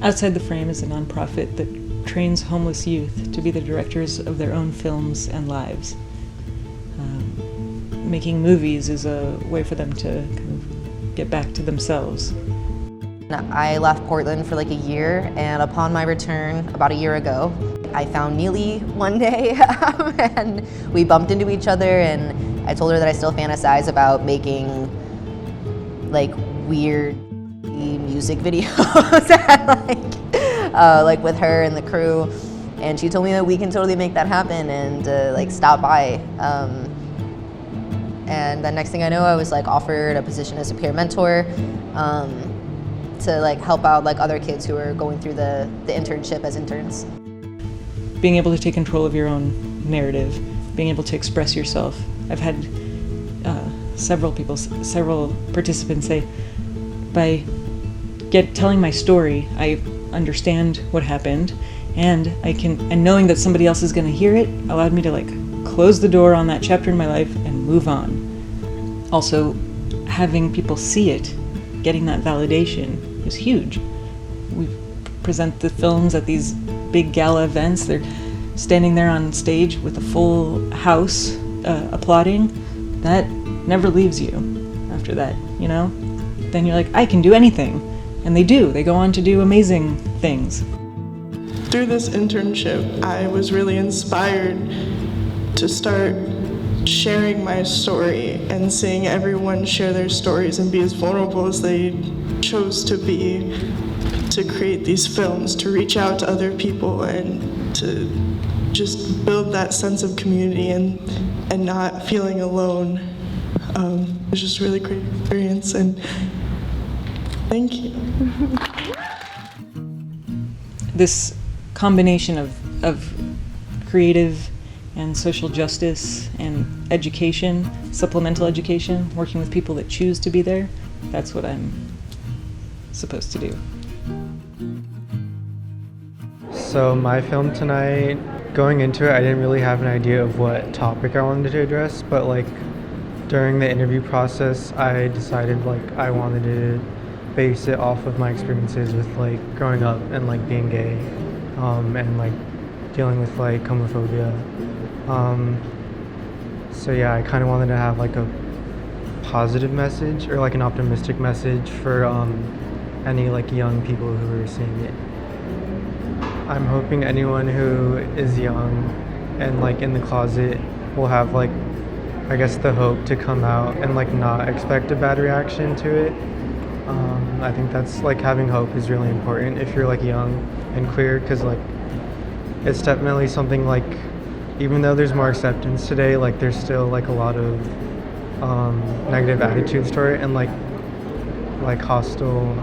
Outside the Frame is a nonprofit that trains homeless youth to be the directors of their own films and lives. Making movies is a way for them to kind of get back to themselves. I left Portland for like a year, and upon my return about a year ago, I found Nili one day and we bumped into each other, and I told her that I still fantasize about making like weird music videos like with her and the crew, and she told me that we can totally make that happen and like stop by. And the next thing I know, I was like offered a position as a peer mentor to like help out like other kids who are going through the internship as interns. Being able to take control of your own narrative, being able to express yourself. I've had several participants say, by telling my story, I understand what happened, and knowing that somebody else is going to hear it allowed me to like close the door on that chapter in my life and move on. Also, having people see it, getting that validation is huge. We present the films at these big gala events. They're standing there on stage with a full house applauding. That never leaves you after that, you know? Then you're like, I can do anything. And they do. They go on to do amazing things. Through this internship, I was really inspired to start sharing my story and seeing everyone share their stories and be as vulnerable as they chose to be, to create these films, to reach out to other people and to just build that sense of community and not feeling alone. It was just a really great experience, and thank you. This combination of creative and social justice and education, supplemental education, working with people that choose to be there, that's what I'm supposed to do. So my film tonight, going into it, I didn't really have an idea of what topic I wanted to address, but like during the interview process, I decided like I wanted to base it off of my experiences with like growing up and like being gay, and like dealing with like homophobia. So yeah, I kind of wanted to have like a positive message or like an optimistic message for any like young people who are seeing it. I'm hoping anyone who is young and like in the closet will have like, I guess, the hope to come out and like not expect a bad reaction to it. I think that's like having hope is really important if you're like young and queer, because like it's definitely something like, even though there's more acceptance today, like there's still like a lot of negative attitudes toward it and like hostile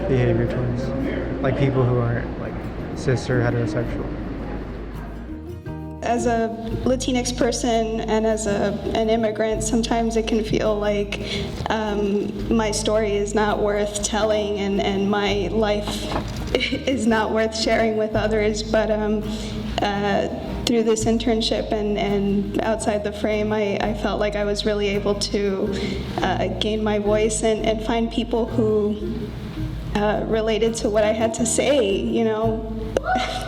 behavior towards like people who aren't like cis or heterosexual. As a Latinx person and as an immigrant, sometimes it can feel like my story is not worth telling and my life is not worth sharing with others, but through this internship and Outside the Frame, I felt like I was really able to gain my voice and find people who related to what I had to say, you know.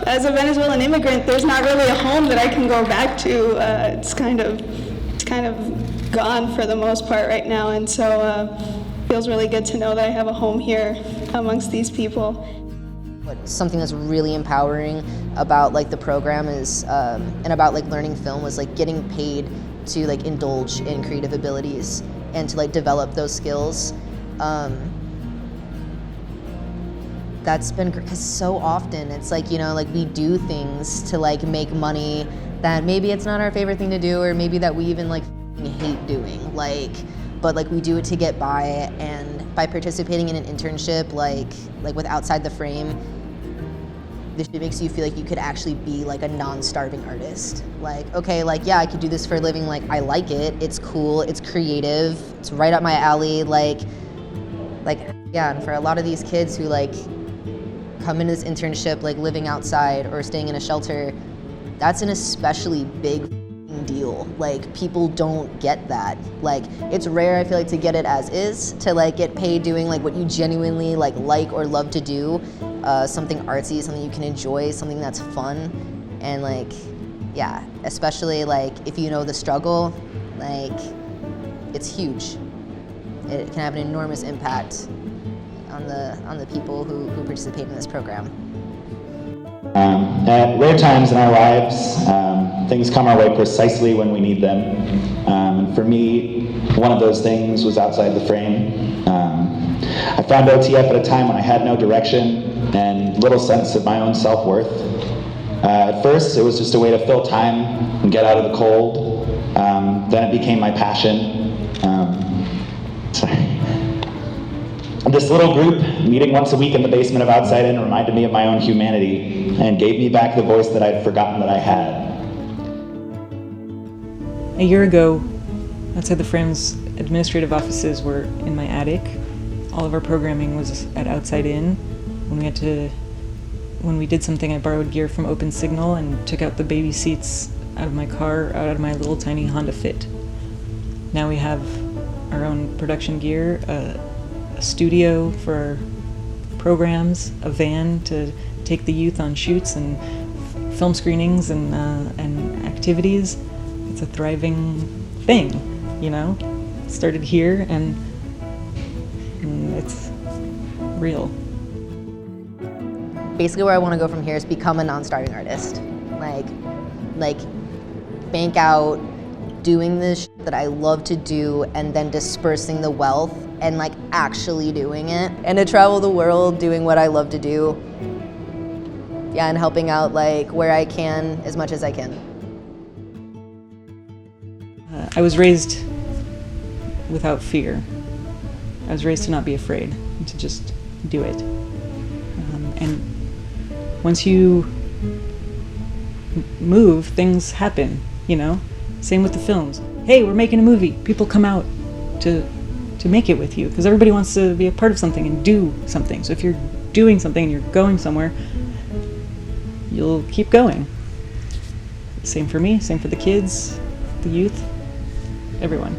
As a Venezuelan immigrant, there's not really a home that I can go back to. It's kind of gone for the most part right now, and so it feels really good to know that I have a home here amongst these people. Something that's really empowering about like the program is, and about like learning film, was like getting paid to like indulge in creative abilities and to like develop those skills. That's been, because so often it's like, you know, like we do things to like make money that maybe it's not our favorite thing to do, or maybe that we even like hate doing, like, but like we do it to get by. And by participating in an internship like with Outside the Frame, this makes you feel like you could actually be like a non-starving artist. Like, okay, like yeah, I could do this for a living, like I like it, it's cool, it's creative, it's right up my alley, like yeah. And for a lot of these kids who like come into this internship like living outside or staying in a shelter, that's an especially big big deal. Like, people don't get that. Like, it's rare, I feel like, to get it as is, to like get paid doing like what you genuinely like or love to do, something artsy, something you can enjoy, something that's fun. And like, yeah, especially like if you know the struggle, like, it's huge. It can have an enormous impact on the people who participate in this program. At rare times in our lives, things come our way precisely when we need them. And for me, one of those things was Outside the Frame. I found OTF at a time when I had no direction and little sense of my own self-worth. At first, it was just a way to fill time and get out of the cold. Then it became my passion. This little group, meeting once a week in the basement of Outside In, reminded me of my own humanity and gave me back the voice that I'd forgotten that I had. A year ago, Outside the Frame's administrative offices were in my attic. All of our programming was at Outside In. When we did something, I borrowed gear from Open Signal and took out the baby seats out of my car, out of my little tiny Honda Fit. Now we have our own production gear, a studio for our programs, a van to take the youth on shoots and film screenings and activities. It's a thriving thing, you know? It started here and it's real. Basically where I want to go from here is become a non-starving artist. Like bank out doing this that I love to do and then dispersing the wealth and like actually doing it. And to travel the world doing what I love to do. Yeah, and helping out like where I can as much as I can. I was raised without fear. I was raised to not be afraid, and to just do it. And once you move, things happen, you know? Same with the films. Hey, we're making a movie. People come out to make it with you because everybody wants to be a part of something and do something. So if you're doing something and you're going somewhere, you'll keep going. Same for me, same for the kids, the youth, everyone.